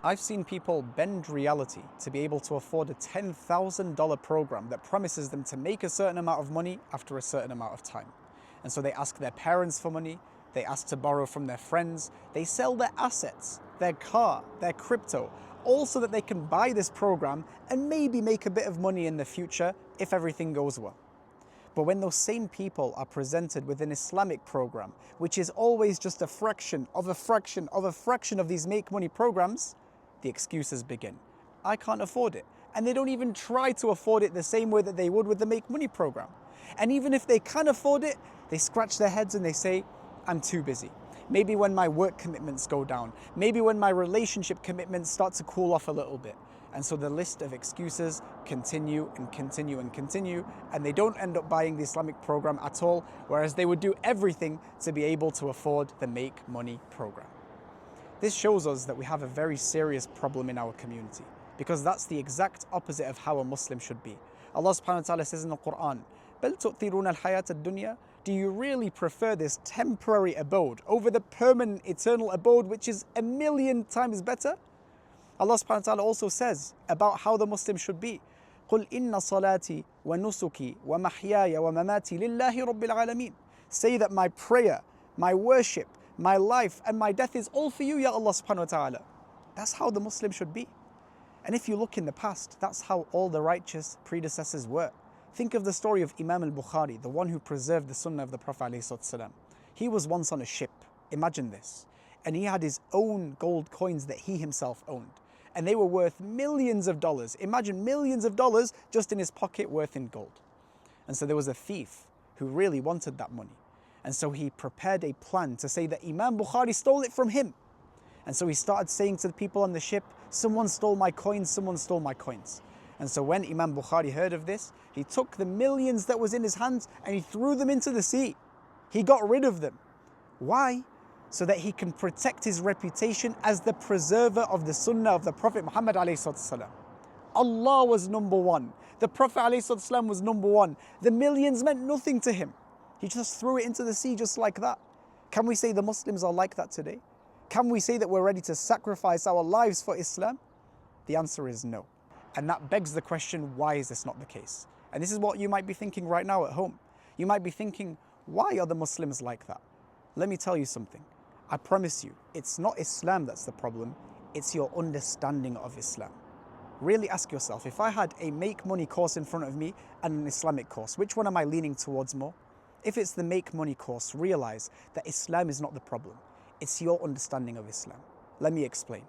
I've seen people bend reality to be able to afford a $10,000 program that promises them to make a certain amount of money after a certain amount of time. And so they ask their parents for money, they ask to borrow from their friends, they sell their assets, their car, their crypto, all so that they can buy this program and maybe make a bit of money in the future if everything goes well. But when those same people are presented with an Islamic program, which is always just a fraction of a fraction of a fraction of these make money programs, the excuses begin. I can't afford it. And they don't even try to afford it the same way that they would with the make money program. And even if they can afford it, they scratch their heads and they say, I'm too busy. Maybe when my work commitments go down, maybe when my relationship commitments start to cool off a little bit. And so the list of excuses continue and continue and continue, and they don't end up buying the Islamic program at all, whereas they would do everything to be able to afford the make money program. This shows us that we have a very serious problem in our community, because that's the exact opposite of how a Muslim should be. Allah subhanahu wa ta'ala says in the Quran, بَلْ تُؤْثِرُونَ الْحَيَاةَ الدُّنْيَا. Do you really prefer this temporary abode over the permanent eternal abode, which is 1,000,000 times better? Allah subhanahu wa ta'ala also says about how the Muslim should be. قُلْ إِنَّ صَلَاتِي وَنُسُكِي وَمَحْيَايَ وَمَمَاتِي لِلَّهِ رَبِّ الْعَالَمِينَ. Say that my prayer, my worship, my life and my death is all for you, Ya Allah subhanahu wa ta'ala. That's how the Muslim should be. And if you look in the past, that's how all the righteous predecessors were. Think of the story of Imam al-Bukhari, the one who preserved the sunnah of the Prophet ﷺ. He was once on a ship, imagine this, and he had his own gold coins that he himself owned. And they were worth millions of dollars. Imagine millions of dollars just in his pocket worth in gold. And so there was a thief who really wanted that money. And so he prepared a plan to say that Imam Bukhari stole it from him. And so he started saying to the people on the ship, someone stole my coins, someone stole my coins. And so when Imam Bukhari heard of this, he took the millions that was in his hands and he threw them into the sea. He got rid of them. Why? So that he can protect his reputation as the preserver of the sunnah of the Prophet Muhammad ﷺ. Allah was number one. The Prophet ﷺ was number one. The millions meant nothing to him. He just threw it into the sea just like that. Can we say the Muslims are like that today? Can we say that we're ready to sacrifice our lives for Islam? The answer is no. And that begs the question, why is this not the case? And this is what you might be thinking right now at home. You might be thinking, why are the Muslims like that? Let me tell you something. I promise you, it's not Islam that's the problem, it's your understanding of Islam. Really ask yourself, if I had a make money course in front of me and an Islamic course, which one am I leaning towards more? If it's the make money course, realize that Islam is not the problem. It's your understanding of Islam. Let me explain.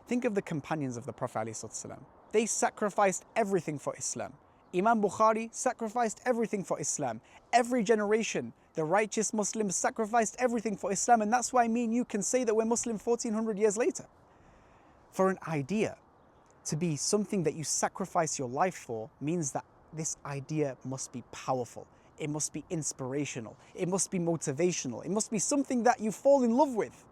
Think of the companions of the Prophet ﷺ. They sacrificed everything for Islam. Imam Bukhari sacrificed everything for Islam. Every generation, the righteous Muslims sacrificed everything for Islam. And that's why me and you can say that we're Muslim 1400 years later. For an idea to be something that you sacrifice your life for means that this idea must be powerful. It must be inspirational. It must be motivational. It must be something that you fall in love with.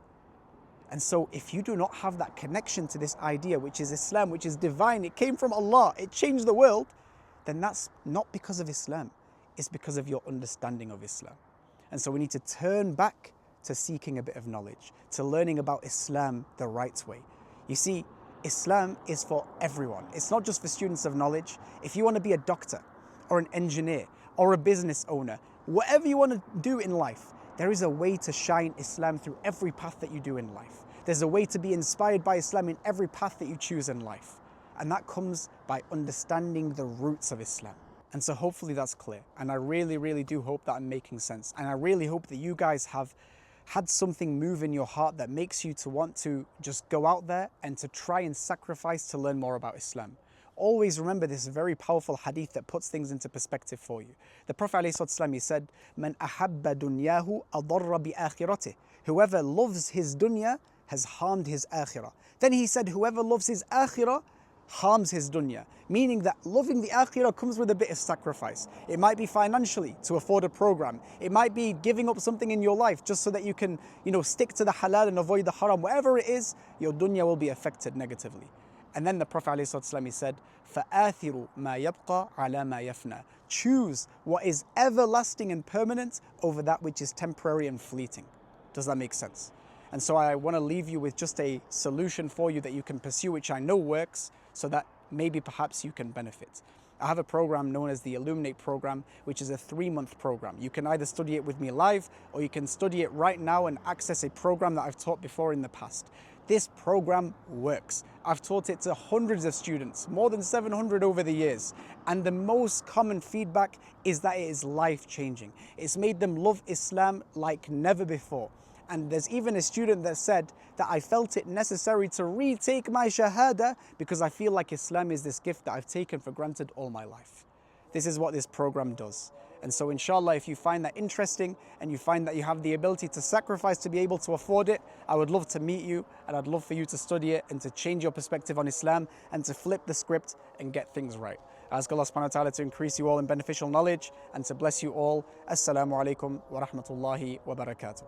And so if you do not have that connection to this idea, which is Islam, which is divine, it came from Allah, it changed the world, then that's not because of Islam. It's because of your understanding of Islam. And so we need to turn back to seeking a bit of knowledge, to learning about Islam the right way. You see, Islam is for everyone. It's not just for students of knowledge. If you want to be a doctor or an engineer or a business owner, whatever you want to do in life, there is a way to shine Islam through every path that you do in life. There's a way to be inspired by Islam in every path that you choose in life. And that comes by understanding the roots of Islam. And so hopefully that's clear. And I really, really do hope that I'm making sense. And I really hope that you guys have had something move in your heart that makes you to want to just go out there and to try and sacrifice to learn more about Islam. Always remember this very powerful hadith that puts things into perspective for you. The Prophet ﷺ, he said, "Man ahabba dunyahu adarra bi akhiratihi." Whoever loves his dunya has harmed his akhirah. Then he said, whoever loves his akhirah harms his dunya. Meaning that loving the akhirah comes with a bit of sacrifice. It might be financially to afford a program. It might be giving up something in your life just so that you can, stick to the halal and avoid the haram. Whatever it is, your dunya will be affected negatively. And then the Prophet ﷺ, he said, فَآثِرُ مَا يَبْقَى عَلَى مَا يَفْنَى. Choose what is everlasting and permanent over that which is temporary and fleeting. Does that make sense? And so I want to leave you with just a solution for you that you can pursue, which I know works, so that maybe perhaps you can benefit. I have a program known as the Illuminate program, which is a 3-month program. You can either study it with me live, or you can study it right now and access a program that I've taught before in the past. This program works. I've taught it to hundreds of students, more than 700 over the years. And the most common feedback is that it is life-changing. It's made them love Islam like never before. And there's even a student that said that I felt it necessary to retake my Shahada because I feel like Islam is this gift that I've taken for granted all my life. This is what this program does. And so inshallah, if you find that interesting and you find that you have the ability to sacrifice to be able to afford it, I would love to meet you, and I'd love for you to study it and to change your perspective on Islam and to flip the script and get things right. I ask Allah subhanahu wa ta'ala to increase you all in beneficial knowledge and to bless you all. Assalamu alaikum wa rahmatullahi wa barakatuh.